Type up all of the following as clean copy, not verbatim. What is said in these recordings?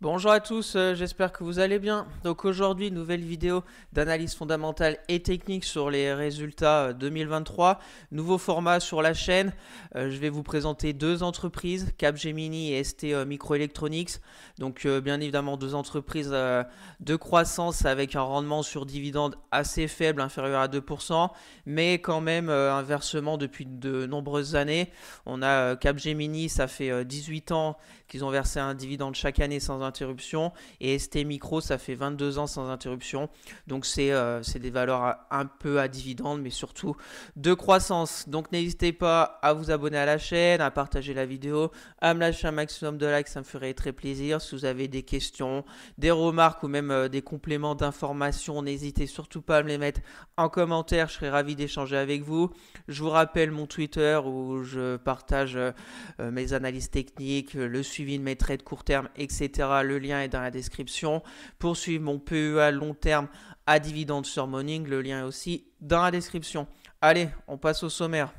Bonjour à tous, j'espère que vous allez bien. Donc aujourd'hui, nouvelle vidéo d'analyse fondamentale et technique sur les résultats 2023. Nouveau format sur la chaîne. Je vais vous présenter deux entreprises, Capgemini et ST Microelectronics. Donc bien évidemment deux entreprises de croissance avec un rendement sur dividende assez faible, inférieur à 2%, mais quand même un versement depuis de nombreuses années. On a Capgemini, ça fait 18 ans qu'ils ont versé un dividende chaque année sans interruption, et ST Micro, ça fait 22 ans sans interruption. Donc c'est des valeurs un peu à dividende, mais surtout de croissance. Donc n'hésitez pas à vous abonner à la chaîne, à partager la vidéo, à me lâcher un maximum de likes, ça me ferait très plaisir. Si vous avez des questions, des remarques ou même des compléments d'informations, n'hésitez surtout pas à me les mettre en commentaire, je serais ravi d'échanger avec vous. Je vous rappelle mon Twitter où je partage mes analyses techniques, le suivi de mes trades court terme, etc. Le lien est dans la description. Pour suivre mon PEA long terme à dividende sur Morning, le lien est aussi dans la description. Allez, on passe au sommaire.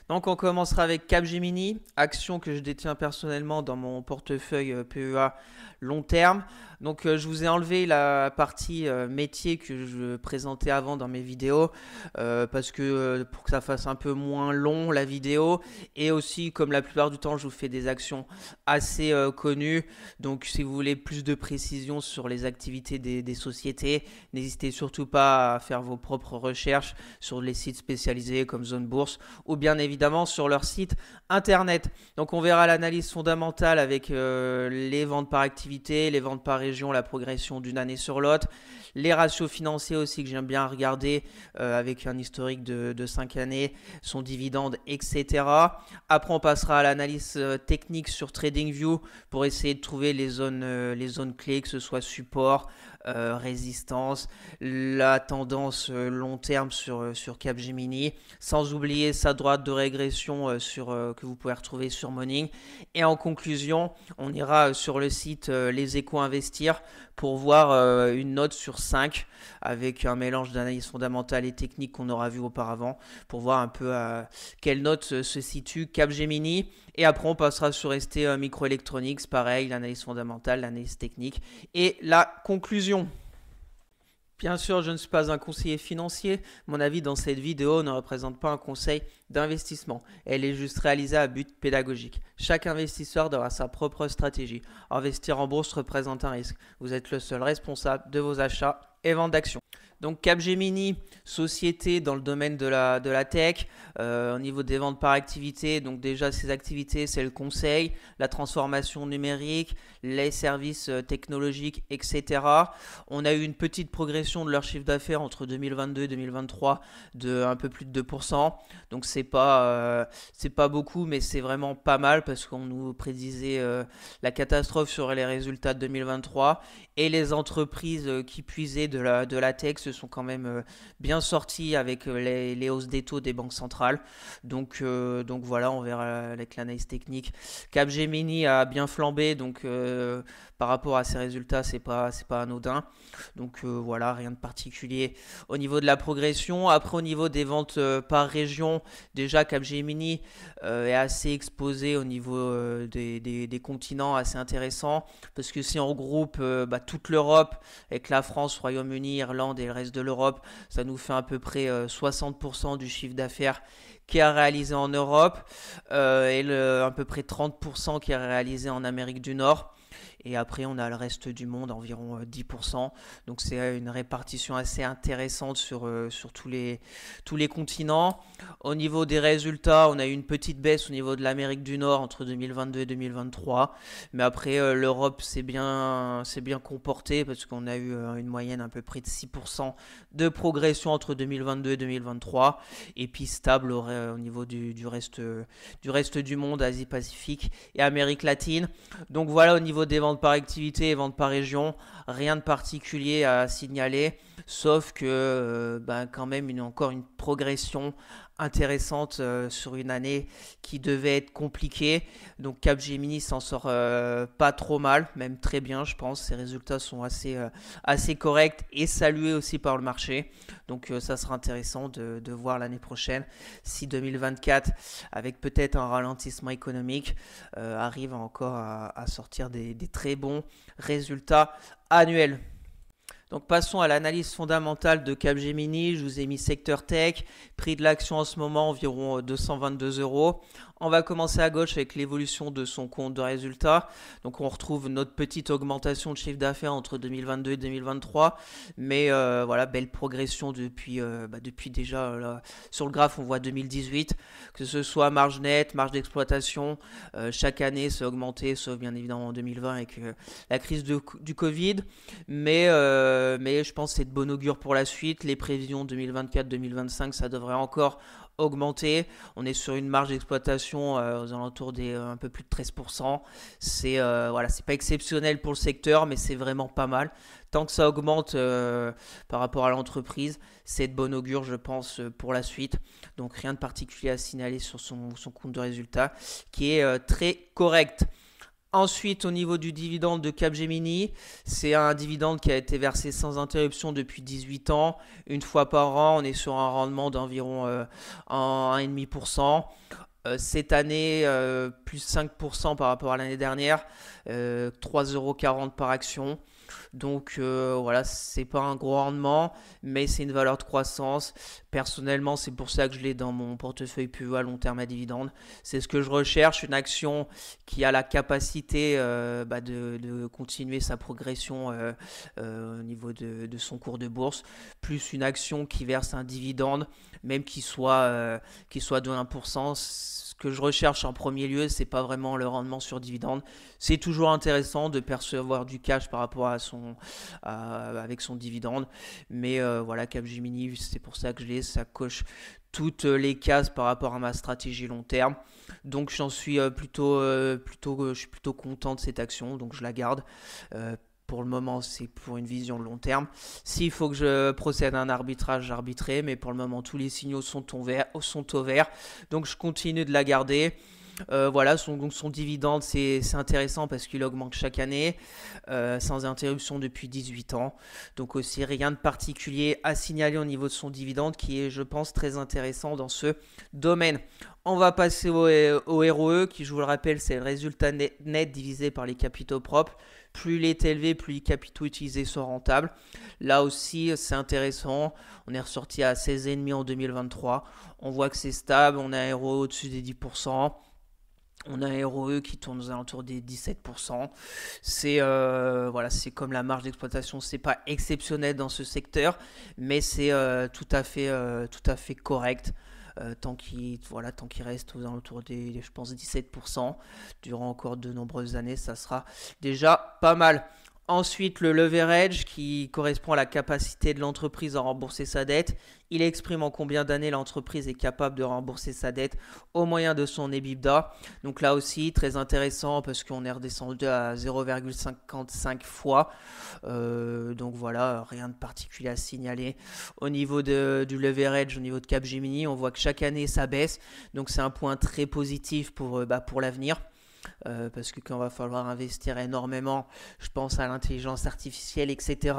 Donc on commencera avec Capgemini, action que je détiens personnellement dans mon portefeuille PEA long terme. Donc je vous ai enlevé la partie métier que je présentais avant dans mes vidéos parce que pour que ça fasse un peu moins long la vidéo, et aussi comme la plupart du temps je vous fais des actions assez connues. Donc si vous voulez plus de précision sur les activités des sociétés, n'hésitez surtout pas à faire vos propres recherches sur les sites spécialisés comme Zone Bourse ou bien évidemment sur leur site internet. Donc on verra l'analyse fondamentale avec les ventes par activité, les ventes par région, la progression d'une année sur l'autre, les ratios financiers aussi que j'aime bien regarder avec un historique de 5 années, son dividende, etc. Après on passera à l'analyse technique sur TradingView pour essayer de trouver les zones clés, que ce soit support, résistance, la tendance long terme sur Capgemini, sans oublier sa droite de régression que vous pouvez retrouver sur Morning. Et en conclusion, on ira sur le site Les Échos Investir pour voir une note sur 5 avec un mélange d'analyse fondamentale et technique qu'on aura vu auparavant pour voir un peu quelle note se situe Capgemini. Et après on passera sur ST Microelectronics, pareil, l'analyse fondamentale, l'analyse technique et la conclusion. Bien sûr, je ne suis pas un conseiller financier. Mon avis dans cette vidéo ne représente pas un conseil d'investissement. Elle est juste réalisée à but pédagogique. Chaque investisseur doit avoir sa propre stratégie. Investir en bourse représente un risque. Vous êtes le seul responsable de vos achats et ventes d'actions. Donc Capgemini, société dans le domaine de la tech, au niveau des ventes par activité. Donc déjà ces activités, c'est le conseil, la transformation numérique, les services technologiques, etc. On a eu une petite progression de leur chiffre d'affaires entre 2022 et 2023 de un peu plus de 2%. Donc c'est pas beaucoup, mais c'est vraiment pas mal parce qu'on nous prédisait la catastrophe sur les résultats de 2023. Et les entreprises qui puisaient de la tech se sont quand même bien sorties avec les hausses des taux des banques centrales. Donc voilà, on verra avec l'analyse technique. Capgemini a bien flambé, donc par rapport à ses résultats, c'est pas anodin. Donc voilà, rien de particulier au niveau de la progression. Après, au niveau des ventes par région, déjà Capgemini est assez exposé au niveau des continents, assez intéressant, parce que si on regroupe toute l'Europe, avec la France, Royaume-Uni, Irlande et le reste de l'Europe, ça nous fait à peu près 60% du chiffre d'affaires qui est réalisé en Europe et à peu près 30% qui est réalisé en Amérique du Nord. Et après, on a le reste du monde, environ 10%. Donc, c'est une répartition assez intéressante sur tous les continents. Au niveau des résultats, on a eu une petite baisse au niveau de l'Amérique du Nord entre 2022 et 2023. Mais après, l'Europe s'est bien comportée parce qu'on a eu une moyenne à peu près de 6% de progression entre 2022 et 2023. Et puis, stable au niveau du reste du monde, Asie-Pacifique et Amérique latine. Donc, voilà au niveau des ventes par activité et ventes par région, rien de particulier à signaler, sauf que quand même encore une progression intéressante sur une année qui devait être compliquée. Donc Capgemini s'en sort pas trop mal, même très bien je pense. Ses résultats sont assez corrects et salués aussi par le marché. Donc ça sera intéressant de voir l'année prochaine si 2024, avec peut-être un ralentissement économique, arrive encore à sortir des très bons résultats annuels. Donc passons à l'analyse fondamentale de Capgemini. Je vous ai mis secteur tech, prix de l'action en ce moment environ 222 euros. On va commencer à gauche avec l'évolution de son compte de résultats. Donc on retrouve notre petite augmentation de chiffre d'affaires entre 2022 et 2023. Mais voilà, belle progression depuis déjà, là, sur le graphe on voit 2018. Que ce soit marge nette, marge d'exploitation, chaque année c'est augmenté, sauf bien évidemment en 2020 avec la crise du Covid. Mais je pense que c'est de bon augure pour la suite. Les prévisions 2024-2025, ça devrait encore augmenter. On est sur une marge d'exploitation aux alentours des un peu plus de 13%. Voilà, c'est pas exceptionnel pour le secteur, mais c'est vraiment pas mal. Tant que ça augmente par rapport à l'entreprise, c'est de bon augure, je pense, pour la suite. Donc rien de particulier à signaler sur son compte de résultat, qui est très correct. Ensuite, au niveau du dividende de Capgemini, c'est un dividende qui a été versé sans interruption depuis 18 ans. Une fois par an, on est sur un rendement d'environ 1,5%. Cette année, plus 5% par rapport à l'année dernière, 3,40 € par action. Donc voilà, c'est pas un gros rendement, mais c'est une valeur de croissance. Personnellement, c'est pour ça que je l'ai dans mon portefeuille PE à long terme à dividende. C'est ce que je recherche, une action qui a la capacité de continuer sa progression au niveau de son cours de bourse, plus une action qui verse un dividende, même qu'il soit de 1%. Ce que je recherche en premier lieu, c'est pas vraiment le rendement sur dividende. C'est toujours intéressant de percevoir du cash par rapport avec son dividende. Mais voilà, Capgemini, c'est pour ça que je l'ai. Ça coche toutes les cases par rapport à ma stratégie long terme. Donc je suis plutôt content de cette action. Donc je la garde. Pour le moment, c'est pour une vision de long terme. S'il faut que je procède à un arbitrage, j'arbitrerai. Mais pour le moment, tous les signaux sont au vert. Donc je continue de la garder. Voilà, son dividende, c'est intéressant parce qu'il augmente chaque année, sans interruption depuis 18 ans. Donc aussi, rien de particulier à signaler au niveau de son dividende qui est, je pense, très intéressant dans ce domaine. On va passer au ROE, qui, je vous le rappelle, c'est le résultat net divisé par les capitaux propres. Plus il est élevé, plus les capitaux utilisés sont rentables. Là aussi, c'est intéressant. On est ressorti à 16,5 en 2023. On voit que c'est stable. On a un ROE au-dessus des 10%. On a un ROE qui tourne aux alentours des 17%. C'est comme la marge d'exploitation, c'est pas exceptionnel dans ce secteur, mais c'est tout à fait correct. Tant qu'il reste aux alentours des, je pense, 17%, durant encore de nombreuses années, ça sera déjà pas mal. Ensuite, le leverage qui correspond à la capacité de l'entreprise à rembourser sa dette. Il exprime en combien d'années l'entreprise est capable de rembourser sa dette au moyen de son EBITDA. Donc là aussi, très intéressant parce qu'on est redescendu à 0,55 fois. Donc voilà, rien de particulier à signaler. Au niveau du leverage, au niveau de Capgemini, on voit que chaque année, ça baisse. Donc c'est un point très positif pour l'avenir. Parce que quand va falloir investir énormément, je pense à l'intelligence artificielle, etc.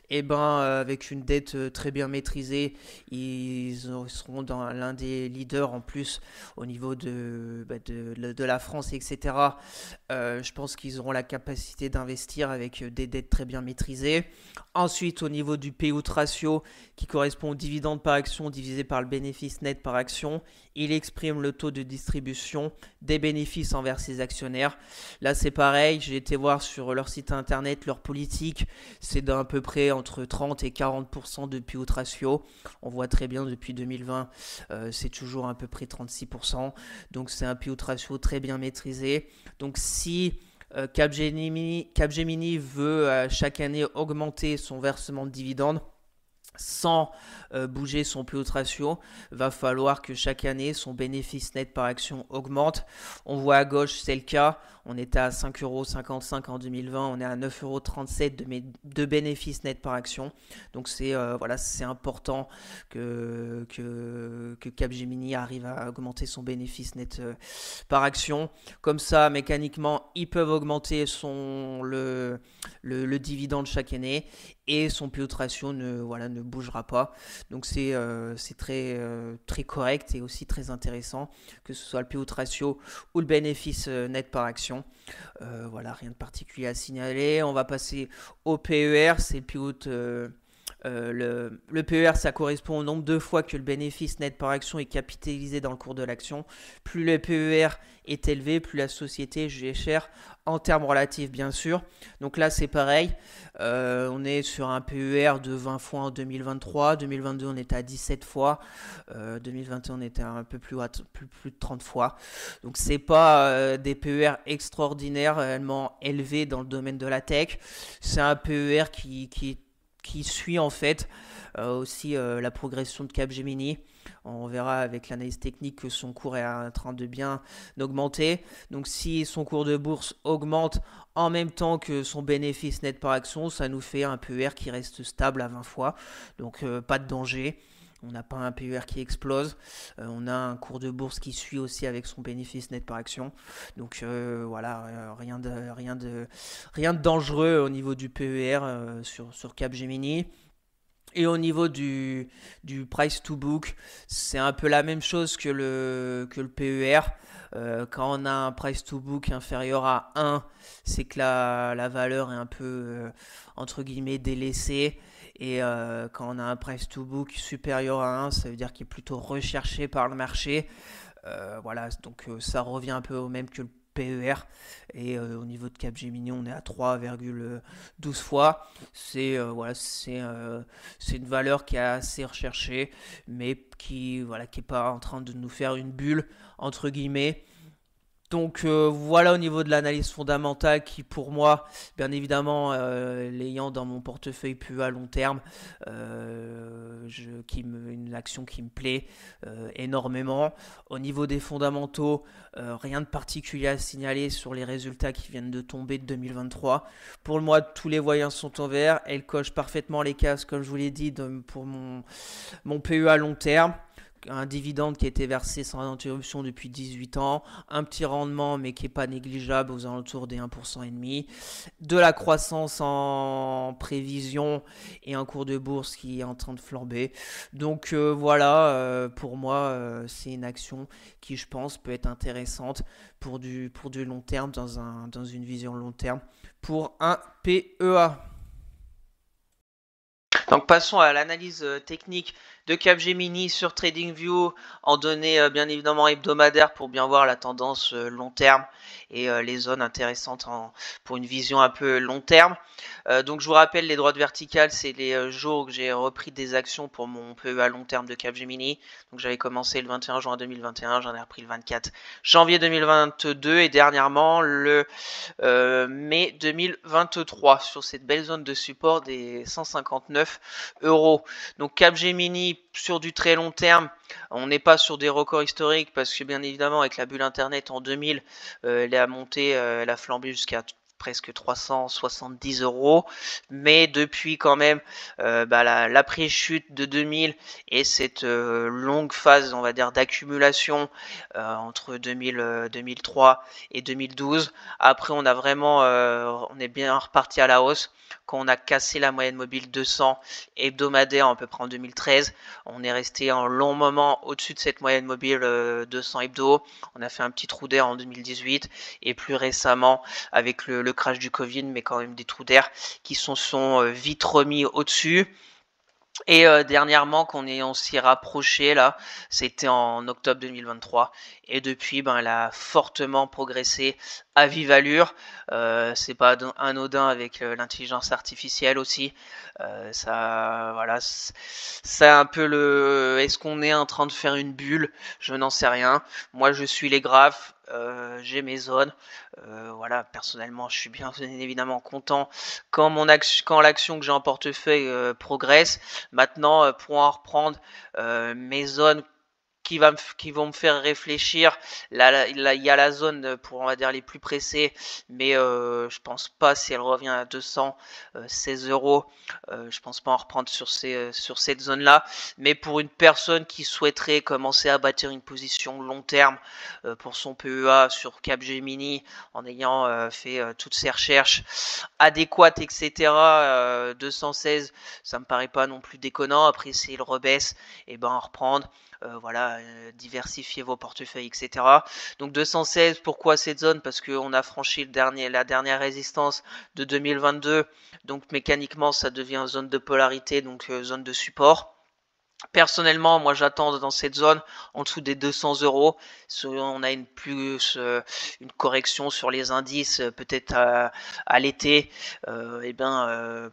Et avec une dette très bien maîtrisée, ils seront dans l'un des leaders en plus au niveau de la France, etc. Je pense qu'ils auront la capacité d'investir avec des dettes très bien maîtrisées. Ensuite, au niveau du payout ratio, qui correspond au dividende par action divisé par le bénéfice net par action, il exprime le taux de distribution des bénéfices envers ses actionnaires. Là, c'est pareil, j'ai été voir sur leur site internet, leur politique, c'est d'à peu près entre 30 et 40% de payout ratio. On voit très bien depuis 2020, c'est toujours à peu près 36%. Donc, c'est un payout ratio très bien maîtrisé. Donc, si Capgemini veut chaque année augmenter son versement de dividendes, sans bouger son PO ratio, va falloir que chaque année son bénéfice net par action augmente. On voit à gauche, c'est le cas. On était à 5,55 € en 2020, on est à 9,37 € de bénéfice net par action. Donc voilà, c'est important que Capgemini arrive à augmenter son bénéfice net par action. Comme ça, mécaniquement, ils peuvent augmenter le dividende chaque année et son PO ratio ne bougera pas. Donc c'est très correct et aussi très intéressant, que ce soit le PO ratio ou le bénéfice net par action. Voilà, rien de particulier à signaler. On va passer au PER, c'est le PO le PER, ça correspond au nombre de fois que le bénéfice net par action est capitalisé dans le cours de l'action. Plus le PER est élevé, plus la société est jugée chère, en termes relatifs bien sûr. Donc là c'est pareil, on est sur un PER de 20 fois en 2023, 2022 on était à 17 fois, 2021 on était un peu plus de 30 fois. Donc c'est pas des PER extraordinairement élevés dans le domaine de la tech, c'est un PER qui suit en fait aussi la progression de Capgemini. On verra avec l'analyse technique que son cours est en train de bien augmenter. Donc si son cours de bourse augmente en même temps que son bénéfice net par action, ça nous fait un PER qui reste stable à 20 fois. Donc pas de danger. On n'a pas un PER qui explose. On a un cours de bourse qui suit aussi avec son bénéfice net par action. Donc voilà, rien de dangereux au niveau du PER sur Capgemini. Et au niveau du price to book, c'est un peu la même chose que le PER. Quand on a un price to book inférieur à 1, c'est que la valeur est un peu, entre guillemets, délaissée. Et quand on a un price to book supérieur à 1, ça veut dire qu'il est plutôt recherché par le marché. Voilà, donc ça revient un peu au même que le PER. Et au niveau de Capgemini, on est à 3,12 fois. Voilà, c'est une valeur qui est assez recherchée, mais qui voilà, qui est pas en train de nous faire une bulle entre guillemets. Donc voilà au niveau de l'analyse fondamentale qui pour moi, bien évidemment, l'ayant dans mon portefeuille plus à long terme, une action qui me plaît énormément. Au niveau des fondamentaux, rien de particulier à signaler sur les résultats qui viennent de tomber de 2023. Pour le mois, tous les voyants sont en vert. Elle coche parfaitement les cases, comme je vous l'ai dit, pour mon PE à long terme. Un dividende qui a été versé sans interruption depuis 18 ans, un petit rendement mais qui n'est pas négligeable aux alentours des 1,5%, de la croissance en prévision et un cours de bourse qui est en train de flamber. Donc voilà, pour moi c'est une action qui je pense peut être intéressante pour du long terme, dans une vision long terme, pour un PEA. Donc passons à l'analyse technique de Capgemini sur TradingView en données bien évidemment hebdomadaires pour bien voir la tendance long terme et les zones intéressantes pour une vision un peu long terme. Donc je vous rappelle, les droites verticales, c'est les jours où j'ai repris des actions pour mon PE à long terme de Capgemini. Donc j'avais commencé le 21 juin 2021, j'en ai repris le 24 janvier 2022 et dernièrement le mai 2023 sur cette belle zone de support des 159 €. Donc Capgemini sur du très long terme, on n'est pas sur des records historiques parce que bien évidemment avec la bulle internet en 2000, elle a monté, elle a flambé jusqu'à presque 370 €, mais depuis quand même l'après-chute de 2000 et cette longue phase, on va dire, d'accumulation entre 2003 et 2012. Après, on a vraiment, on est bien reparti à la hausse quand on a cassé la moyenne mobile 200 hebdomadaire à peu près en 2013. On est resté un long moment au-dessus de cette moyenne mobile 200 hebdo. On a fait un petit trou d'air en 2018 et plus récemment avec le crash du Covid, mais quand même des trous d'air qui sont vite remis au-dessus. Et dernièrement, on s'y rapproché là, c'était en octobre 2023. Et depuis, elle a fortement progressé à vive allure. C'est pas anodin avec l'intelligence artificielle aussi. Ça, voilà, c'est un peu le. Est-ce qu'on est en train de faire une bulle? Je n'en sais rien. Moi, je suis les graphes. j'ai mes zones. Voilà, personnellement, je suis bien évidemment content quand l'action que j'ai en portefeuille progresse. Maintenant, pour en reprendre mes zones qui vont me faire réfléchir. Là, il y a la zone pour, on va dire, les plus pressés, mais je pense pas, si elle revient à 216 euros, je pense pas en reprendre sur cette zone-là. Mais pour une personne qui souhaiterait commencer à bâtir une position long terme pour son PEA sur Capgemini, en ayant fait toutes ses recherches adéquates, etc., 216, ça me paraît pas non plus déconnant. Après, s'il rebaisse, et ben en reprendre. Voilà, diversifier vos portefeuilles, etc. Donc 216, pourquoi cette zone? Parce qu'on a franchi la dernière résistance de 2022, donc mécaniquement ça devient zone de polarité, donc zone de support. Personnellement, moi j'attends dans cette zone en dessous des 200 euros. On a une correction sur les indices, peut-être à l'été.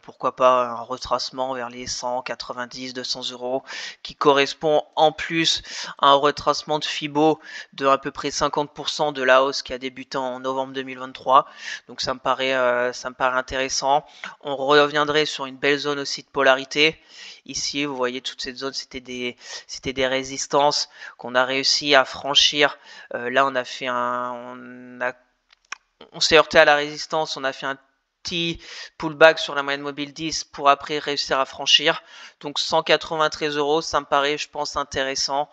Pourquoi pas un retracement vers les 190, 200 euros qui correspond en plus à un retracement de Fibo de à peu près 50% de la hausse qui a débuté en novembre 2023. Donc ça me paraît intéressant. On reviendrait sur une belle zone aussi de polarité. Ici, vous voyez toute cette zone, c'était des résistances qu'on a réussi à franchir. Là, on s'est heurté à la résistance, on a fait un petit pullback sur la moyenne mobile 10 pour après réussir à franchir. Donc 193 euros, ça me paraît, je pense, intéressant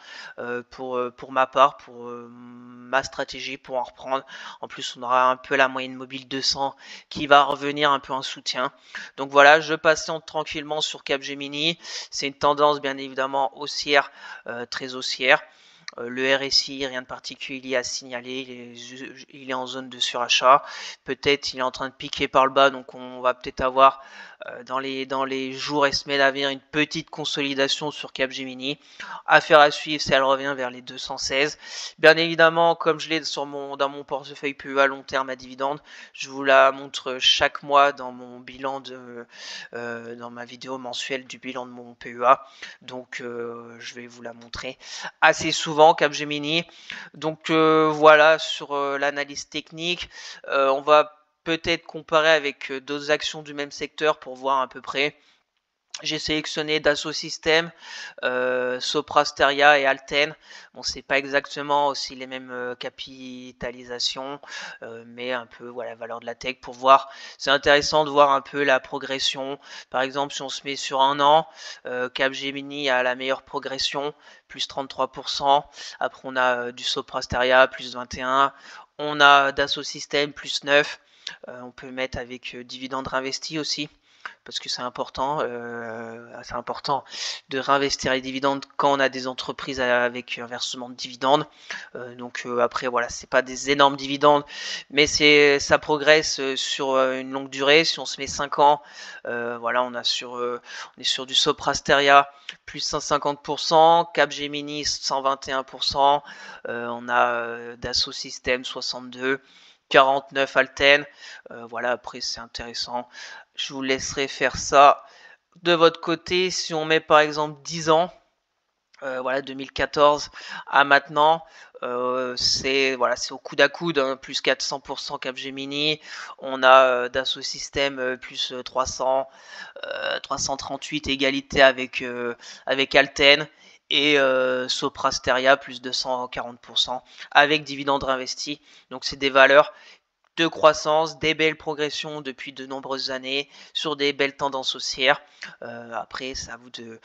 pour ma part, pour ma stratégie, pour en reprendre. En plus, on aura un peu la moyenne mobile 200 qui va revenir un peu en soutien. Donc voilà, je patiente tranquillement sur Capgemini. C'est une tendance bien évidemment haussière, très haussière. Le RSI, rien de particulier à signaler, il est en zone de surachat. Peut-être il est en train de piquer par le bas, donc on va peut-être avoir dans les jours et semaines à venir une petite consolidation sur Capgemini. Affaire à suivre si elle revient vers les 216. Bien évidemment, comme je l'ai dans mon portefeuille PEA à long terme à dividende, je vous la montre chaque mois dans mon bilan dans ma vidéo mensuelle du bilan de mon PEA. Donc je vais vous la montrer assez souvent, Capgemini. Donc voilà, sur l'analyse technique, on va peut-être comparer avec d'autres actions du même secteur pour voir à peu près. J'ai sélectionné Dassault Systèmes, Sopra Steria et Alten. Bon, c'est pas exactement aussi les mêmes capitalisations, mais un peu voilà, valeur de la tech pour voir. C'est intéressant de voir un peu la progression. Par exemple, si on se met sur un an, Capgemini a la meilleure progression, plus 33%. Après, on a du Sopra Steria, plus 21%. On a Dassault Systèmes, plus 9%. On peut mettre avec dividendes réinvestis aussi, parce que c'est important de réinvestir les dividendes quand on a des entreprises avec un versement de dividendes. Après voilà, c'est pas des énormes dividendes, mais ça progresse sur une longue durée. Si on se met 5 ans, voilà, on est sur du Sopra Steria plus 150%, Capgemini 121%, on a Dassault Systèmes 62%. 49 Alten, voilà, après c'est intéressant, je vous laisserai faire ça de votre côté. Si on met par exemple 10 ans, voilà, 2014 à maintenant, c'est au coude à coude, hein, plus 400% Capgemini. On a Dassault Systèmes plus 338, égalité avec Alten. Et Sopra Steria plus 240% avec dividendes réinvestis. Donc c'est des valeurs de croissance, des belles progressions depuis de nombreuses années, sur des belles tendances haussières. Après, c'est à vous de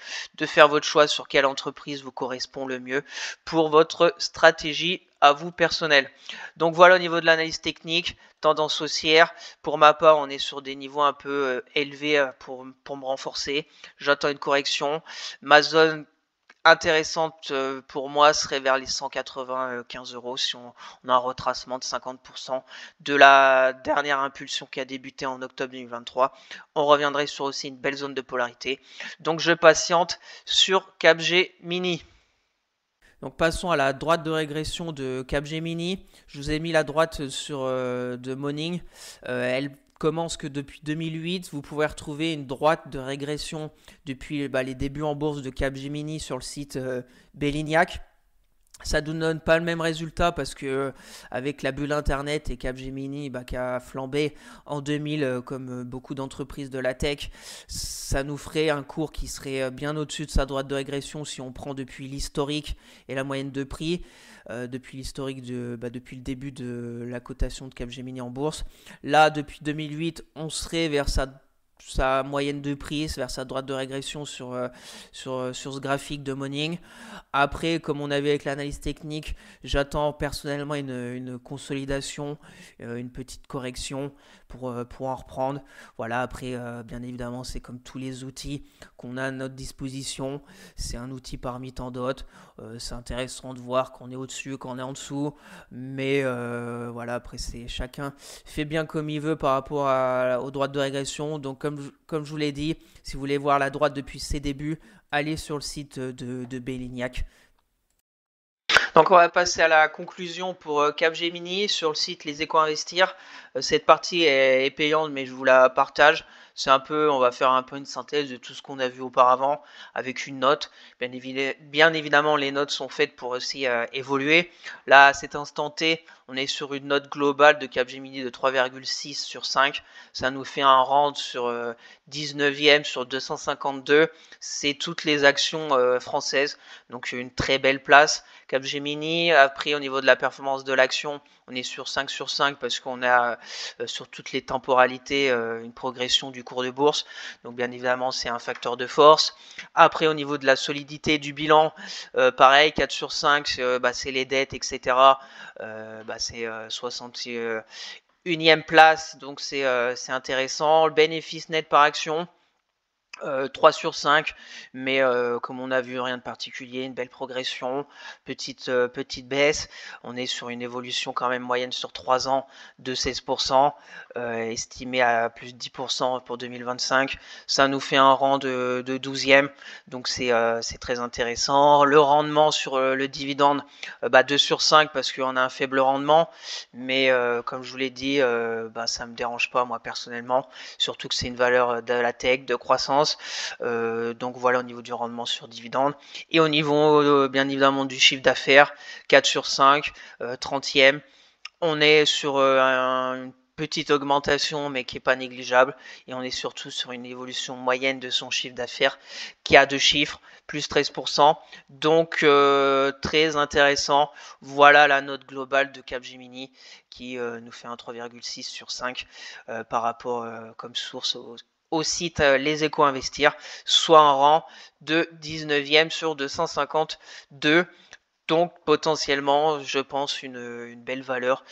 faire votre choix sur quelle entreprise vous correspond le mieux pour votre stratégie à vous personnelle. Donc voilà au niveau de l'analyse technique, tendance haussière. Pour ma part, on est sur des niveaux un peu élevés pour me renforcer. J'attends une correction. Ma zone intéressante pour moi serait vers les 195 euros si on a un retracement de 50% de la dernière impulsion qui a débuté en octobre 2023. On reviendrait sur aussi une belle zone de polarité. Donc je patiente sur Capgemini. Donc passons à la droite de régression de Capgemini. Je vous ai mis la droite de Morning. Elle commence que depuis 2008, vous pouvez retrouver une droite de régression depuis les débuts en bourse de Capgemini sur le site Bellignac. Ça ne nous donne pas le même résultat parce que avec la bulle internet et Capgemini qui a flambé en 2000 comme beaucoup d'entreprises de la tech, ça nous ferait un cours qui serait bien au-dessus de sa droite de régression si on prend depuis l'historique et la moyenne de prix, depuis l'historique depuis le début de la cotation de Capgemini en bourse. Là, depuis 2008, on serait vers sa moyenne de prix, vers sa droite de régression sur ce graphique de Morning. Après, comme on a vu avec l'analyse technique, j'attends personnellement une consolidation, une petite correction pour en reprendre. Voilà, après, bien évidemment, c'est comme tous les outils qu'on a à notre disposition. C'est un outil parmi tant d'autres. C'est intéressant de voir qu'on est au-dessus, qu'on est en dessous. Mais voilà, après, chacun fait bien comme il veut par rapport aux droites de régression. Donc, comme je vous l'ai dit, si vous voulez voir la droite depuis ses débuts, allez sur le site de Belignac. Donc on va passer à la conclusion pour Capgemini sur le site Les Échos Investir. Cette partie est payante mais je vous la partage. On va faire un peu une synthèse de tout ce qu'on a vu auparavant avec une note. Bien évidemment, les notes sont faites pour aussi évoluer. Là, à cet instant T, on est sur une note globale de Capgemini de 3,6 sur 5. Ça nous fait un rand sur 19e sur 252. C'est toutes les actions françaises. Donc une très belle place. Capgemini, après au niveau de la performance de l'action, on est sur 5 sur 5 parce qu'on a sur toutes les temporalités une progression du cours de bourse. Donc bien évidemment, c'est un facteur de force. Après, au niveau de la solidité du bilan, pareil, 4 sur 5, c'est les dettes, etc. C'est 61e place, donc c'est intéressant. Le bénéfice net par action, 3 sur 5, mais comme on a vu, rien de particulier, une belle progression, petite baisse. On est sur une évolution quand même moyenne sur 3 ans de 16%, estimé à plus de 10% pour 2025. Ça nous fait un rang de 12e, donc c'est très intéressant. Le rendement sur le dividende, 2 sur 5 parce qu'on a un faible rendement, mais comme je vous l'ai dit, ça me dérange pas moi personnellement, surtout que c'est une valeur de la tech, de croissance. Donc voilà au niveau du rendement sur dividende. Et au niveau bien évidemment du chiffre d'affaires, 4 sur 5, 30e. On est sur une petite augmentation mais qui n'est pas négligeable. Et on est surtout sur une évolution moyenne de son chiffre d'affaires qui a 2 chiffres, plus 13%. Donc très intéressant. Voilà la note globale de Capgemini qui nous fait un 3,6 sur 5 par rapport comme source au site Les Échos Investir, soit un rang de 19e sur 252. Donc potentiellement, je pense, une belle valeur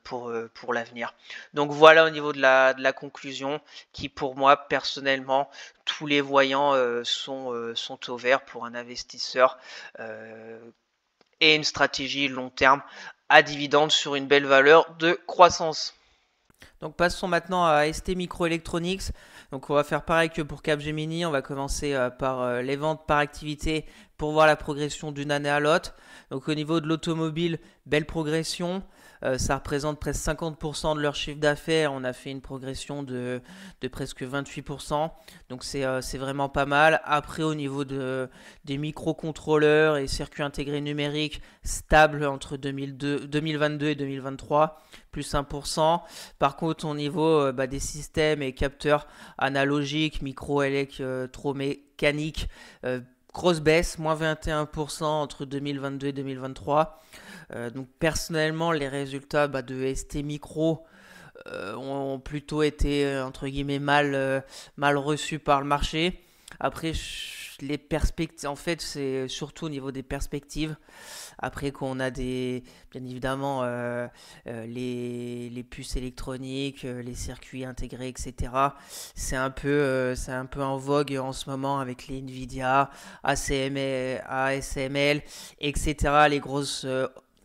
pour l'avenir. Donc voilà au niveau de la conclusion qui, pour moi, personnellement, tous les voyants sont au vert pour un investisseur et une stratégie long terme à dividende sur une belle valeur de croissance. Donc passons maintenant à ST Microelectronics. Donc on va faire pareil que pour Capgemini, on va commencer par les ventes par activité pour voir la progression d'une année à l'autre. Donc au niveau de l'automobile, belle progression. Ça représente presque 50% de leur chiffre d'affaires. On a fait une progression de presque 28%. Donc c'est vraiment pas mal. Après au niveau des microcontrôleurs et circuits intégrés numériques, stable entre 2022 et 2023, plus 1%. Par contre au niveau des systèmes et capteurs analogiques, micro-électromécaniques, grosse baisse, moins 21% entre 2022 et 2023. Donc personnellement, les résultats de ST Micro ont plutôt été entre guillemets mal reçus par le marché. Après, les perspectives, en fait, c'est surtout au niveau des perspectives. Après, qu'on a bien évidemment les puces électroniques, les circuits intégrés, etc. C'est un peu en vogue en ce moment avec les Nvidia, ASML, etc.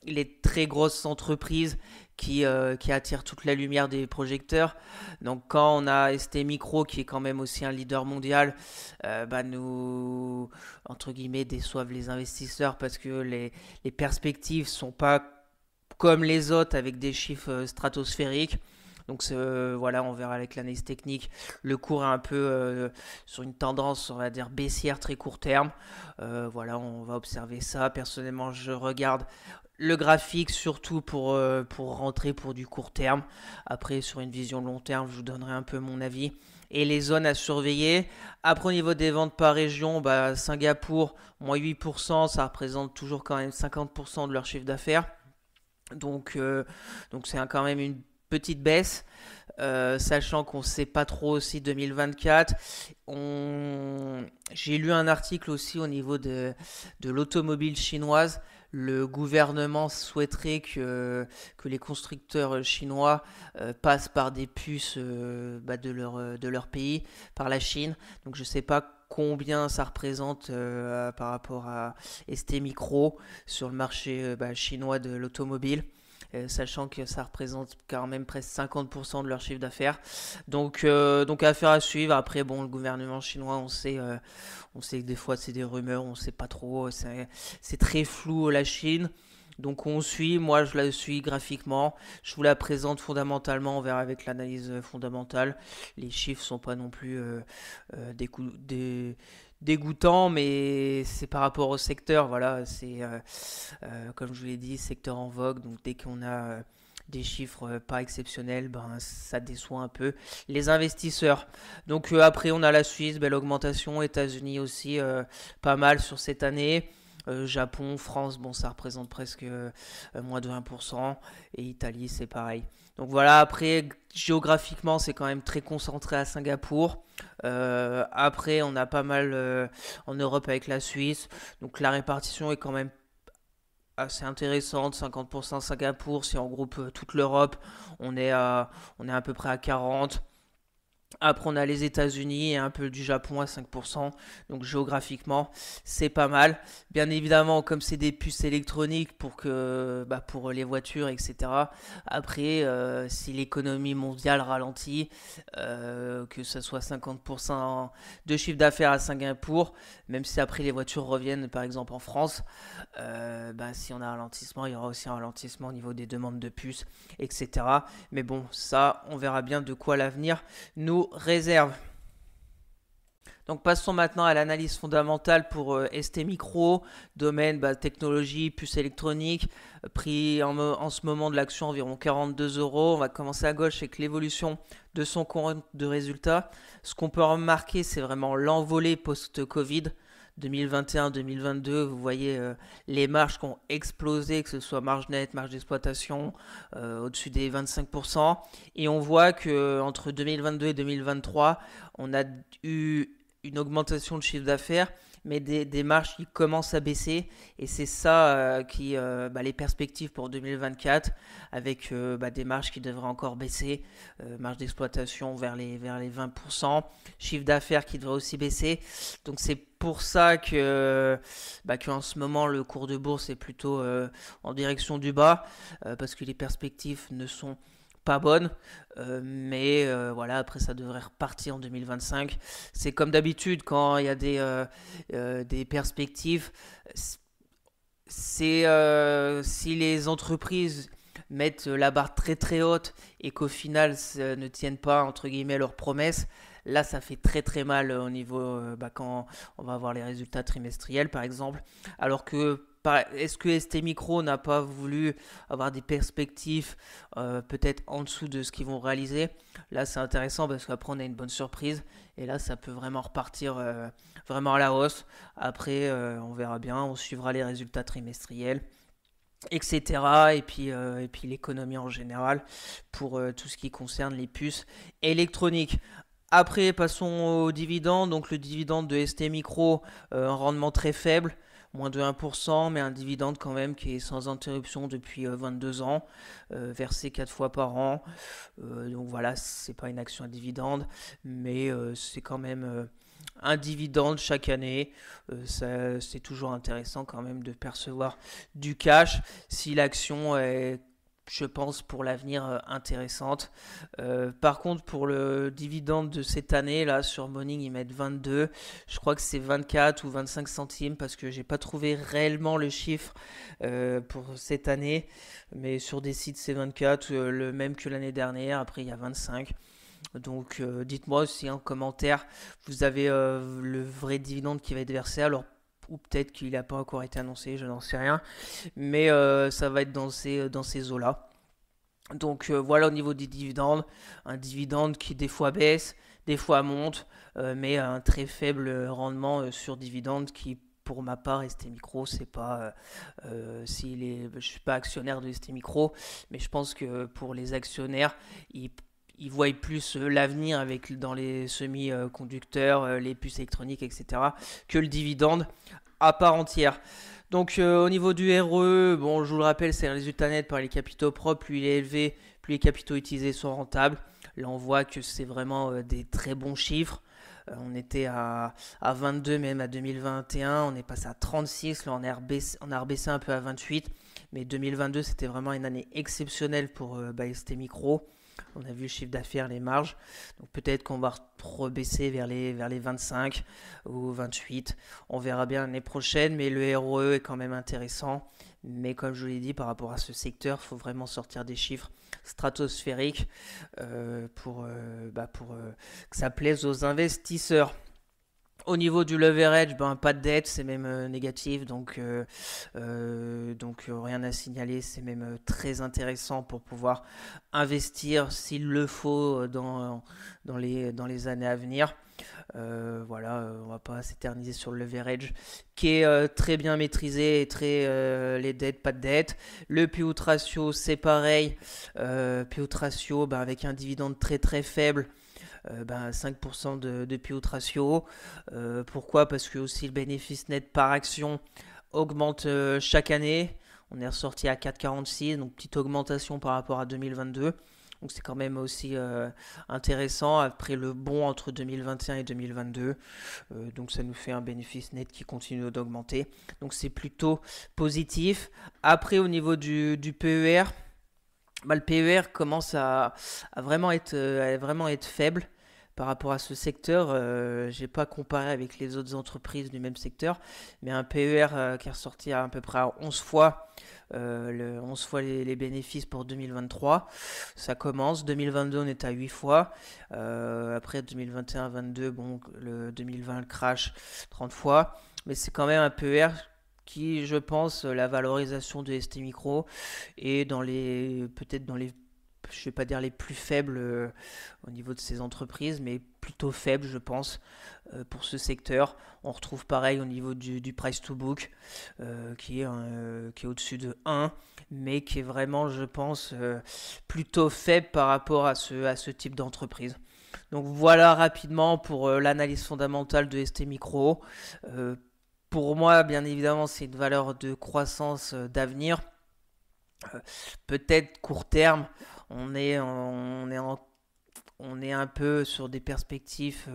Les très grosses entreprises qui attirent toute la lumière des projecteurs. Donc quand on a ST Micro qui est quand même aussi un leader mondial, nous, entre guillemets, déçoivent les investisseurs parce que les perspectives sont pas comme les autres avec des chiffres stratosphériques. Donc voilà, on verra avec l'analyse technique. Le cours est un peu sur une tendance, on va dire, baissière très court terme. Voilà, on va observer ça. Personnellement, je regarde le graphique surtout pour rentrer pour du court terme. Après, sur une vision long terme, je vous donnerai un peu mon avis. Et les zones à surveiller. Après, au niveau des ventes par région, bah, Singapour, moins 8%, ça représente toujours quand même 50% de leur chiffre d'affaires. Donc c'est quand même une petite baisse, sachant qu'on ne sait pas trop aussi 2024. J'ai lu un article aussi au niveau de l'automobile chinoise. Le gouvernement souhaiterait que les constructeurs chinois passent par des puces de leur pays, par la Chine. Donc je ne sais pas combien ça représente par rapport à ST Micro sur le marché chinois de l'automobile. Sachant que ça représente quand même presque 50% de leur chiffre d'affaires. Donc affaire à suivre. Après, bon, le gouvernement chinois, on sait que des fois c'est des rumeurs, on ne sait pas trop. C'est très flou la Chine. Donc on suit, moi je la suis graphiquement, je vous la présente fondamentalement, on verra avec l'analyse fondamentale. Les chiffres sont pas non plus dégoûtants, mais c'est par rapport au secteur, voilà, c'est comme je vous l'ai dit, secteur en vogue, donc dès qu'on a des chiffres pas exceptionnels, ben, ça déçoit un peu les investisseurs. Donc après on a la Suisse, belle augmentation, États-Unis aussi pas mal sur cette année. Japon, France, bon, ça représente presque moins de 1%. Et Italie, c'est pareil. Donc voilà, après, géographiquement, c'est quand même très concentré à Singapour. Après, on a pas mal en Europe avec la Suisse. Donc la répartition est quand même assez intéressante. 50% Singapour, si on regroupe toute l'Europe, on est à peu près à 40%. Après, on a les États-Unis et un peu du Japon à 5%. Donc, géographiquement, c'est pas mal. Bien évidemment, comme c'est des puces électroniques pour les voitures, etc. Après, si l'économie mondiale ralentit, que ce soit 50% de chiffre d'affaires à Singapour, même si après les voitures reviennent, par exemple en France, si on a un ralentissement, il y aura aussi un ralentissement au niveau des demandes de puces, etc. Mais bon, ça, on verra bien de quoi l'avenir nous réserve. Donc passons maintenant à l'analyse fondamentale pour ST Micro, domaine technologie, puce électronique, prix en ce moment de l'action environ 42 euros. On va commencer à gauche avec l'évolution de son compte de résultats. Ce qu'on peut remarquer, c'est vraiment l'envolée post-Covid. 2021-2022, vous voyez les marges qui ont explosé, que ce soit marge nette, marge d'exploitation, au-dessus des 25%. Et on voit que entre 2022 et 2023, on a eu une augmentation de chiffre d'affaires, mais des marges qui commencent à baisser. Et c'est ça les perspectives pour 2024, avec des marges qui devraient encore baisser, marge d'exploitation vers les 20%, chiffre d'affaires qui devrait aussi baisser. Donc c'est pour ça qu'en ce moment le cours de bourse est plutôt en direction du bas, parce que les perspectives ne sont pas bonne, mais voilà, après ça devrait repartir en 2025. C'est comme d'habitude quand il y a des perspectives, si les entreprises mettent la barre très très haute et qu'au final ne tiennent pas entre guillemets leurs promesses, là ça fait très très mal au niveau quand on va avoir les résultats trimestriels par exemple, alors que est-ce que ST Micro n'a pas voulu avoir des perspectives peut-être en dessous de ce qu'ils vont réaliser? Là, c'est intéressant parce qu'après, on a une bonne surprise. Et là, ça peut vraiment repartir vraiment à la hausse. Après, on verra bien. On suivra les résultats trimestriels, etc. Et puis l'économie en général pour tout ce qui concerne les puces électroniques. Après, passons au dividende. Donc, le dividende de ST Micro, un rendement très faible, moins de 1%, mais un dividende quand même qui est sans interruption depuis 22 ans, versé 4 fois par an. Donc voilà, c'est pas une action à dividende, mais c'est quand même un dividende chaque année. C'est toujours intéressant quand même de percevoir du cash si l'action est je pense pour l'avenir intéressante. Par contre, pour le dividende de cette année, là sur Morning, ils mettent 22. Je crois que c'est 24 ou 25 centimes parce que j'ai pas trouvé réellement le chiffre pour cette année. Mais sur des sites, c'est 24, le même que l'année dernière. Après, il y a 25. Donc, dites-moi aussi en commentaire, vous avez le vrai dividende qui va être versé. Alors, ou peut-être qu'il n'a pas encore été annoncé, je n'en sais rien. Mais ça va être dans ces eaux-là. Donc voilà au niveau des dividendes, un dividende qui des fois baisse, des fois monte, mais un très faible rendement sur dividende qui pour ma part ST Micro, c'est pas je suis pas actionnaire de ST Micro, mais je pense que pour les actionnaires, ils voient plus l'avenir avec dans les semi-conducteurs, les puces électroniques, etc., que le dividende à part entière. Donc au niveau du RE, bon, je vous le rappelle, c'est le résultat net par les capitaux propres. Plus il est élevé, plus les capitaux utilisés sont rentables. Là, on voit que c'est vraiment des très bons chiffres. On était à 22 même à 2021, on est passé à 36, là on a rebaissé un peu à 28, mais 2022 c'était vraiment une année exceptionnelle pour ST Micro. On a vu le chiffre d'affaires, les marges. Donc peut-être qu'on va rebaisser vers les 25 ou 28. On verra bien l'année prochaine, mais le ROE est quand même intéressant. Mais comme je vous l'ai dit, par rapport à ce secteur, il faut vraiment sortir des chiffres stratosphériques pour que ça plaise aux investisseurs. Au niveau du leverage, pas de dette, c'est même négatif, donc rien à signaler, c'est même très intéressant pour pouvoir investir s'il le faut dans les années à venir. Voilà, on va pas s'éterniser sur le leverage qui est très bien maîtrisé et les dettes, pas de dette. Le payout ratio, c'est pareil, payout ratio avec un dividende très très faible. 5% de payout ratio. Pourquoi? Parce que aussi le bénéfice net par action augmente chaque année. On est ressorti à 4,46, donc petite augmentation par rapport à 2022. Donc c'est quand même aussi intéressant après le bond entre 2021 et 2022. Donc ça nous fait un bénéfice net qui continue d'augmenter. Donc c'est plutôt positif. Après au niveau du PER, le PER commence à vraiment être faible par rapport à ce secteur. Je n'ai pas comparé avec les autres entreprises du même secteur, mais un PER qui est ressorti à peu près à 11 fois, 11 fois les bénéfices pour 2023. Ça commence. 2022, on est à 8 fois. Après 2021-22, bon, le 2020, le crash, 30 fois. Mais c'est quand même un PER qui, je pense, la valorisation de ST Micro est peut-être dans les, je vais pas dire les plus faibles au niveau de ces entreprises, mais plutôt faibles, je pense, pour ce secteur. On retrouve pareil au niveau du price to book, qui est au-dessus de 1, mais qui est vraiment, je pense, plutôt faible par rapport à ce type d'entreprise. Donc voilà rapidement pour l'analyse fondamentale de ST Micro. Pour moi, bien évidemment, c'est une valeur de croissance d'avenir. Peut-être court terme, on est un peu sur des perspectives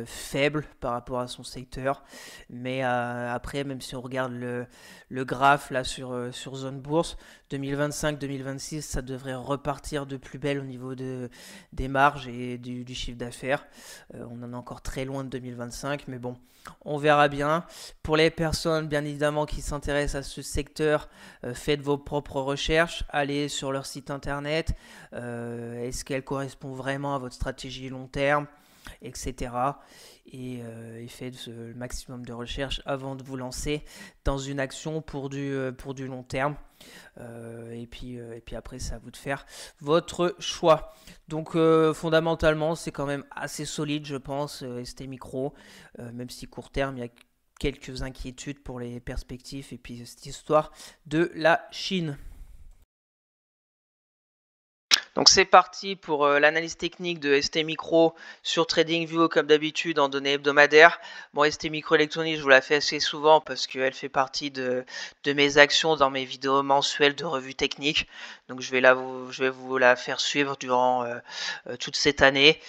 faibles par rapport à son secteur. Mais après, même si on regarde le graphe là sur Zone Bourse, 2025-2026, ça devrait repartir de plus belle au niveau des marges et du chiffre d'affaires. On en est encore très loin de 2025, mais bon, on verra bien. Pour les personnes, bien évidemment, qui s'intéressent à ce secteur, faites vos propres recherches, allez sur leur site internet. Est-ce qu'elle correspond vraiment à votre stratégie long terme, etc. Et faites le maximum de recherches avant de vous lancer dans une action pour du long terme. Et puis après, c'est à vous de faire votre choix. Donc fondamentalement, c'est quand même assez solide, je pense, ST Micro, même si court terme, il y a quelques inquiétudes pour les perspectives et puis cette histoire de la Chine. Donc c'est parti pour l'analyse technique de ST Micro sur TradingView comme d'habitude en données hebdomadaires. Bon, ST Micro Electronics, je vous la fais assez souvent parce qu'elle fait partie de mes actions dans mes vidéos mensuelles de revue technique. Donc je vais vous la faire suivre durant toute cette année.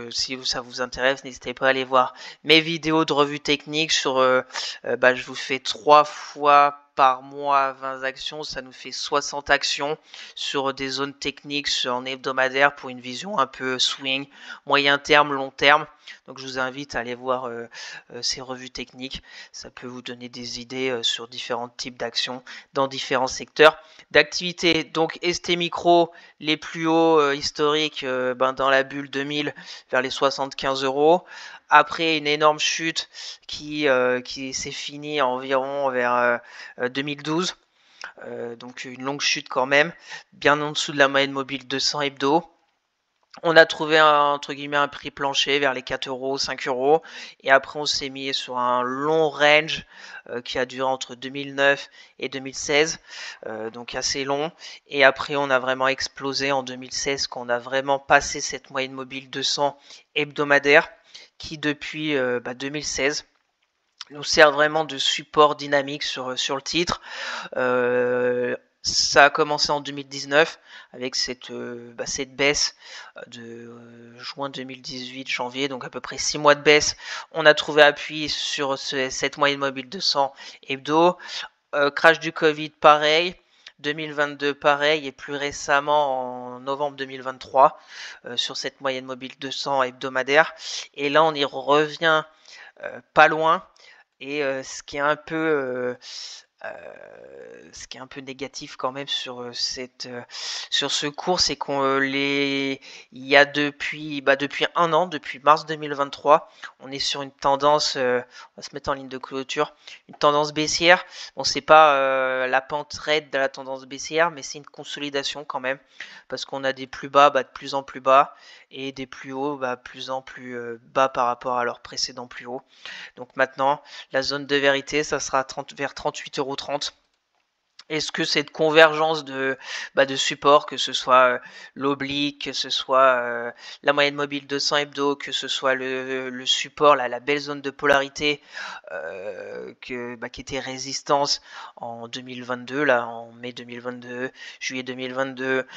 Si ça vous intéresse, n'hésitez pas à aller voir mes vidéos de revue technique sur je vous fais 3 fois par mois, 20 actions, ça nous fait 60 actions sur des zones techniques en hebdomadaire pour une vision un peu swing, moyen terme, long terme. Donc je vous invite à aller voir ces revues techniques, ça peut vous donner des idées sur différents types d'actions dans différents secteurs d'activité. Donc ST Micro, les plus hauts historiques dans la bulle 2000 vers les 75 €. Après une énorme chute qui s'est finie environ vers 2012. Donc une longue chute quand même, bien en dessous de la moyenne mobile 200 hebdo. On a trouvé entre guillemets un prix plancher vers les 4 €, 5 €, et après on s'est mis sur un long range qui a duré entre 2009 et 2016, donc assez long, et après on a vraiment explosé en 2016 quand on a vraiment passé cette moyenne mobile 200 hebdomadaire qui depuis 2016 nous sert vraiment de support dynamique sur le titre. Ça a commencé en 2019 avec cette baisse de juin 2018, janvier, donc à peu près 6 mois de baisse. On a trouvé appui sur cette moyenne mobile 200 hebdo. Crash du Covid, pareil. 2022, pareil. Et plus récemment, en novembre 2023, sur cette moyenne mobile 200 hebdomadaire. Et là, on y revient pas loin. Et ce qui est un peu négatif quand même sur ce cours, c'est il y a depuis un an, depuis mars 2023, on est sur une tendance, on va se mettre en ligne de clôture, une tendance baissière. Bon, c'est pas la pente raide de la tendance baissière, mais c'est une consolidation quand même, parce qu'on a des plus bas de plus en plus bas, et des plus hauts plus en plus bas par rapport à leurs précédents plus hauts. Donc maintenant, la zone de vérité, ça sera vers 38,30 €. Est-ce que cette convergence de support, que ce soit l'oblique, que ce soit la moyenne mobile 200 hebdo, que ce soit le support, la belle zone de polarité qui était résistance en 2022, là en mai 2022, juillet 2022,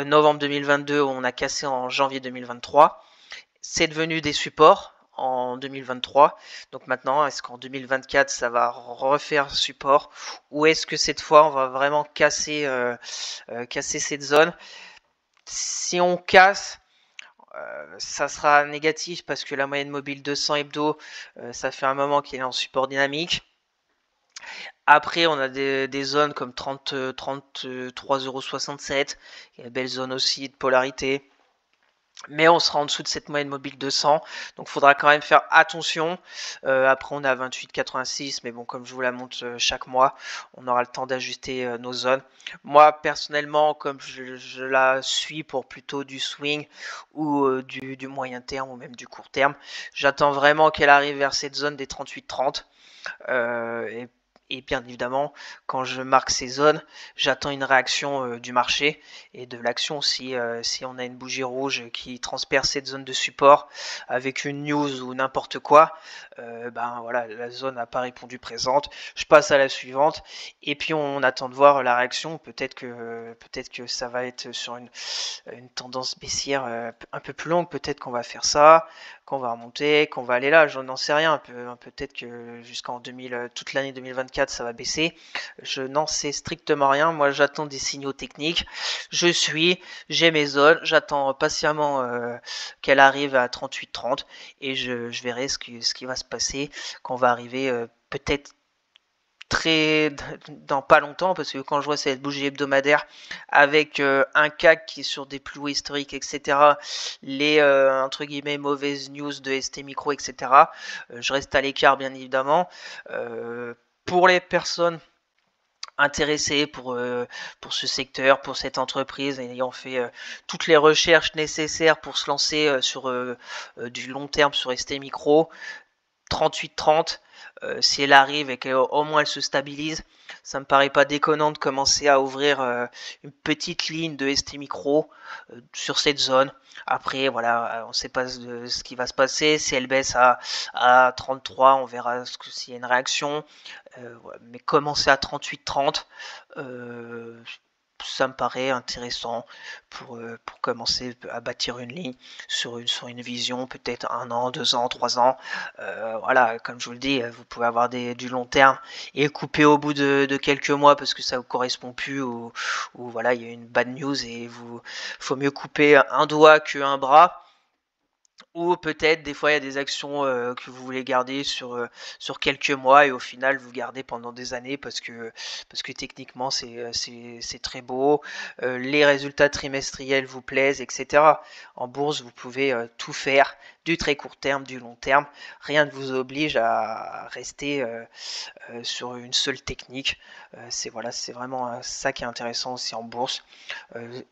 novembre 2022, on a cassé en janvier 2023, c'est devenu des supports en 2023. Donc maintenant, est-ce qu'en 2024, ça va refaire support, ou est-ce que cette fois, on va vraiment casser cette zone? Si on casse, ça sera négatif parce que la moyenne mobile 200 hebdo, ça fait un moment qu'il est en support dynamique. Après, on a des zones comme 33,67 €, il y a une belle zone aussi de polarité. Mais on sera en dessous de cette moyenne mobile 200, donc il faudra quand même faire attention. Après on est à 28,86, mais bon, comme je vous la montre chaque mois, on aura le temps d'ajuster nos zones. Moi personnellement, comme je la suis pour plutôt du swing ou du moyen terme ou même du court terme, j'attends vraiment qu'elle arrive vers cette zone des 38,30. Et bien évidemment, quand je marque ces zones, j'attends une réaction du marché et de l'action. Si on a une bougie rouge qui transperce cette zone de support avec une news ou n'importe quoi, voilà, la zone n'a pas répondu présente. Je passe à la suivante et puis on attend de voir la réaction. Peut-être que ça va être sur une tendance baissière un peu plus longue. Peut-être qu'on va faire ça, qu'on va remonter, qu'on va aller là. Je n'en sais rien. Peut-être que jusqu'en toute l'année 2024, ça va baisser. Je n'en sais strictement rien. Moi, j'attends des signaux techniques. J'ai mes zones. J'attends patiemment qu'elle arrive à 38,30 et je verrai ce qui va se passer quand on va arriver peut-être dans pas longtemps, parce que quand je vois cette bougie hebdomadaire avec un CAC qui est sur des plus hauts historiques, etc., les entre guillemets mauvaises news de ST Micro, etc., je reste à l'écart bien évidemment. Pour les personnes intéressées pour ce secteur, pour cette entreprise, ayant fait toutes les recherches nécessaires pour se lancer sur du long terme sur ST Micro, 38,30, si elle arrive et qu'au moins elle se stabilise, ça me paraît pas déconnant de commencer à ouvrir une petite ligne de ST Micro sur cette zone. Après, voilà, on ne sait pas ce qui va se passer. Si elle baisse à 33, on verra s'il y a une réaction. Mais commencer à 38,30, ça me paraît intéressant pour commencer à bâtir une ligne sur une vision, peut-être 1 an, 2 ans, 3 ans. Voilà, comme je vous le dis, vous pouvez avoir du long terme et couper au bout de quelques mois parce que ça vous correspond plus ou voilà, il y a une bad news et faut mieux couper un doigt qu'un bras. Ou peut-être des fois il y a des actions que vous voulez garder sur quelques mois et au final vous gardez pendant des années parce que techniquement c'est très beau, les résultats trimestriels vous plaisent, etc. En bourse vous pouvez tout faire, du très court terme, du long terme, rien ne vous oblige à rester sur une seule technique. C'est voilà, c'est vraiment ça qui est intéressant aussi en bourse.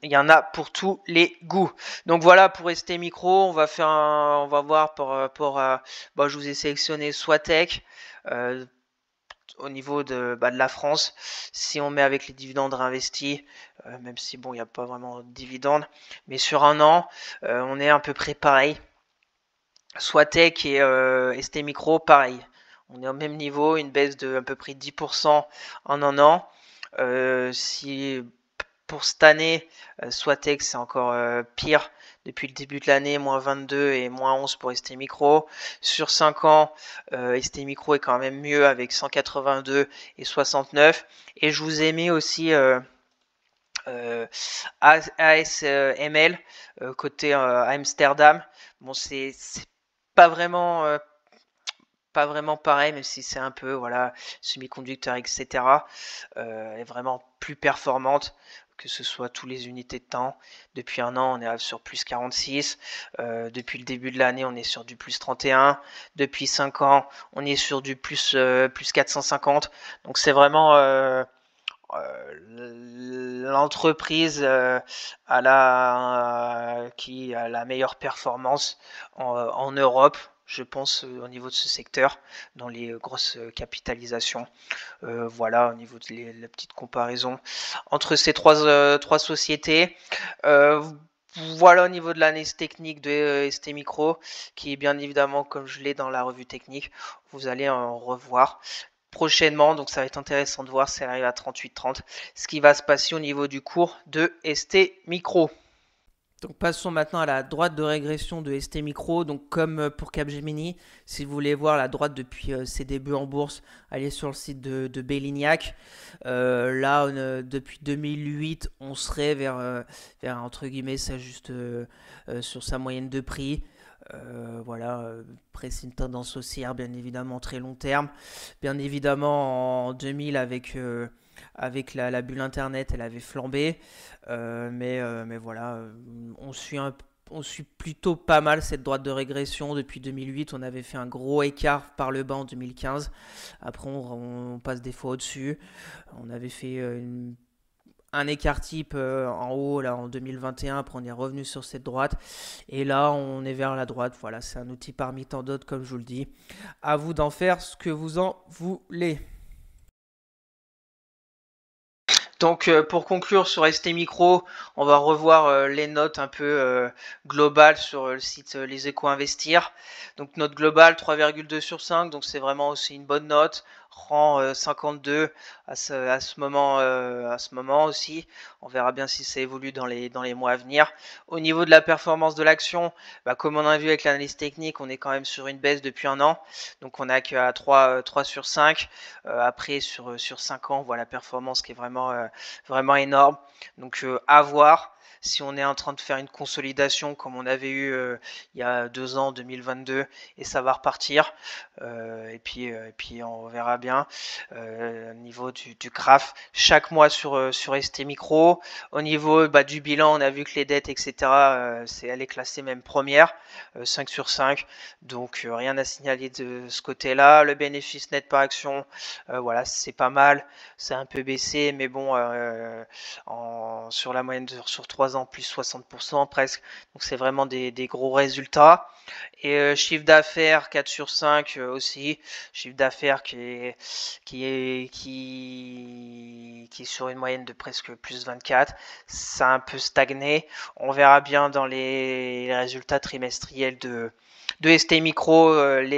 Il y en a pour tous les goûts. Donc voilà pour ST Micro, on va voir par rapport à, je vous ai sélectionné Swatech au niveau de la France. Si on met avec les dividendes réinvestis, même si bon il n'y a pas vraiment de dividendes, mais sur un an, on est à peu près pareil. Swatech et ST Micro, pareil. On est au même niveau, une baisse de à peu près 10% en un an. Si pour cette année, Swatech c'est encore pire. Depuis le début de l'année, moins 22 et moins 11 pour ST Micro. Sur 5 ans, ST Micro est quand même mieux avec 182 et 69. Et je vous ai mis aussi ASML côté Amsterdam. Bon, c'est pas vraiment pareil, même si c'est un peu voilà semi-conducteur, etc. Est vraiment plus performante, que ce soit tous les unités de temps. Depuis un an, on est sur plus 46. Depuis le début de l'année, on est sur du plus 31. Depuis 5 ans, on est sur du plus 450. Donc c'est vraiment l'entreprise qui a la meilleure performance en Europe, je pense, au niveau de ce secteur, dans les grosses capitalisations. Voilà, au niveau de la petite comparaison entre ces trois sociétés. Voilà au niveau de l'analyse technique de ST Micro, qui est bien évidemment, comme je l'ai dans la revue technique, vous allez en revoir prochainement, donc ça va être intéressant de voir si elle arrive à 38,30 ce qui va se passer au niveau du cours de ST Micro. Donc passons maintenant à la droite de régression de ST Micro. Donc comme pour Capgemini, si vous voulez voir la droite depuis ses débuts en bourse, allez sur le site de Bellignac. Là, depuis 2008, on serait vers entre guillemets, ça juste sur sa moyenne de prix. Voilà, après c'est une tendance haussière, bien évidemment, très long terme. Bien évidemment, en 2000, avec la bulle Internet, elle avait flambé. Mais voilà, on suit plutôt pas mal cette droite de régression. Depuis 2008, on avait fait un gros écart par le bas en 2015. Après, on passe des fois au-dessus. On avait fait un écart type en haut là en 2021, après on est revenu sur cette droite et là on est vers la droite. Voilà, c'est un outil parmi tant d'autres, comme je vous le dis, à vous d'en faire ce que vous en voulez. Donc pour conclure sur ST Micro, on va revoir les notes un peu globales sur le site Les Échos Investir. Donc note globale 3,2 sur 5, donc c'est vraiment aussi une bonne note. Rang 52 à ce moment aussi. On verra bien si ça évolue dans les mois à venir. Au niveau de la performance de l'action, comme on a vu avec l'analyse technique, on est quand même sur une baisse depuis un an. Donc on n'a qu'à 3 sur 5. Après sur 5 ans, on voit la performance qui est vraiment énorme. Donc à voir si on est en train de faire une consolidation comme on avait eu il y a 2 ans, 2022, et ça va repartir. Et puis on verra bien au niveau du graphe chaque mois sur ST Micro. Au niveau du bilan, on a vu que les dettes, etc., elle est classée même première, 5 sur 5. Donc rien à signaler de ce côté-là. Le bénéfice net par action, voilà, c'est pas mal. C'est un peu baissé, mais bon, sur la moyenne sur 3 ans, plus 60% presque. Donc c'est vraiment des gros résultats. Et chiffre d'affaires 4 sur 5 aussi. Chiffre d'affaires qui est sur une moyenne de presque plus 24. Ça a un peu stagné. On verra bien dans les résultats trimestriels de ST Micro,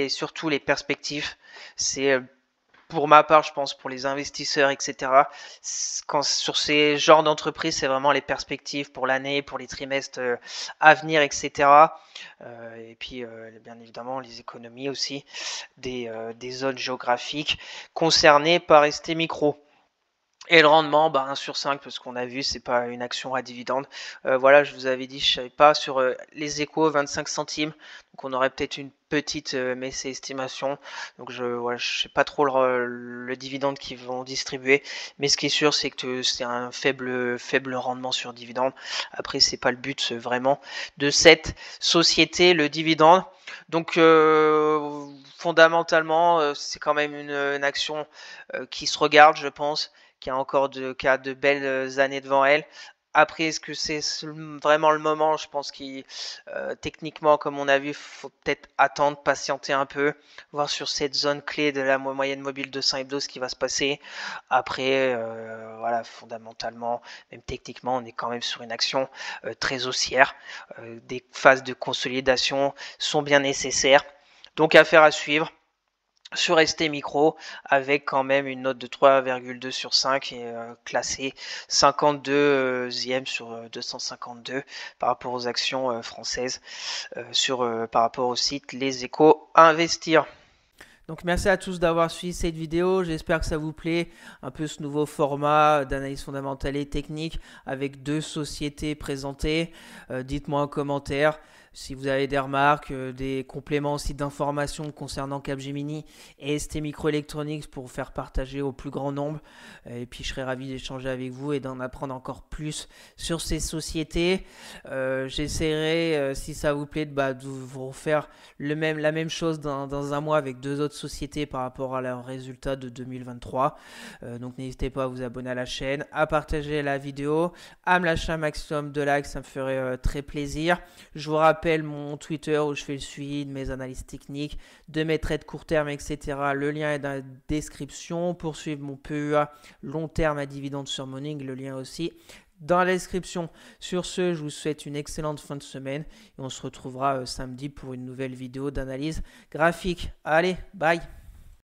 surtout les perspectives. C'est pour ma part, je pense pour les investisseurs, etc., quand, sur ces genres d'entreprises, c'est vraiment les perspectives pour l'année, pour les trimestres à venir, etc. Et puis, bien évidemment, les économies aussi des zones géographiques concernées par ST Micro. Et le rendement, 1 sur 5, parce qu'on a vu, c'est pas une action à dividende. Voilà, je vous avais dit, je savais pas sur les échos, 25 centimes. Donc on aurait peut-être une petite, mais c'est estimation. Donc voilà, je sais pas trop le dividende qu'ils vont distribuer. Mais ce qui est sûr, c'est que c'est un faible rendement sur dividende. Après, c'est pas le but vraiment de cette société, le dividende. Donc fondamentalement, c'est quand même une action qui se regarde, je pense, qui a encore qui a de belles années devant elle. Après, est-ce que c'est vraiment le moment? Je pense qu'il, techniquement, comme on a vu, faut peut-être attendre, patienter un peu, voir sur cette zone clé de la moyenne mobile 200 hebdo ce qui va se passer. Après, voilà, fondamentalement, même techniquement, on est quand même sur une action très haussière. Des phases de consolidation sont bien nécessaires. Donc, affaire à suivre sur ST Micro, avec quand même une note de 3,2 sur 5 et classé 52e sur 252 par rapport aux actions françaises, par rapport au site Les Échos Investir. Donc merci à tous d'avoir suivi cette vidéo, j'espère que ça vous plaît, un peu ce nouveau format d'analyse fondamentale et technique avec 2 sociétés présentées. Dites-moi en commentaire si vous avez des remarques, des compléments aussi d'informations concernant Capgemini et ST Microelectronics pour vous faire partager au plus grand nombre. Et puis je serais ravi d'échanger avec vous et d'en apprendre encore plus sur ces sociétés. J'essaierai, si ça vous plaît, de vous refaire la même chose dans un mois avec 2 autres sociétés par rapport à leurs résultats de 2023. Donc n'hésitez pas à vous abonner à la chaîne, à partager la vidéo, à me lâcher un maximum de likes, ça me ferait très plaisir. Je vous rappelle mon Twitter où je fais le suivi de mes analyses techniques, de mes trades court terme, etc. Le lien est dans la description. Pour suivre mon PEA long terme à dividende sur Morning, le lien aussi dans la description. Sur ce, je vous souhaite une excellente fin de semaine et on se retrouvera samedi pour une nouvelle vidéo d'analyse graphique. Allez, bye!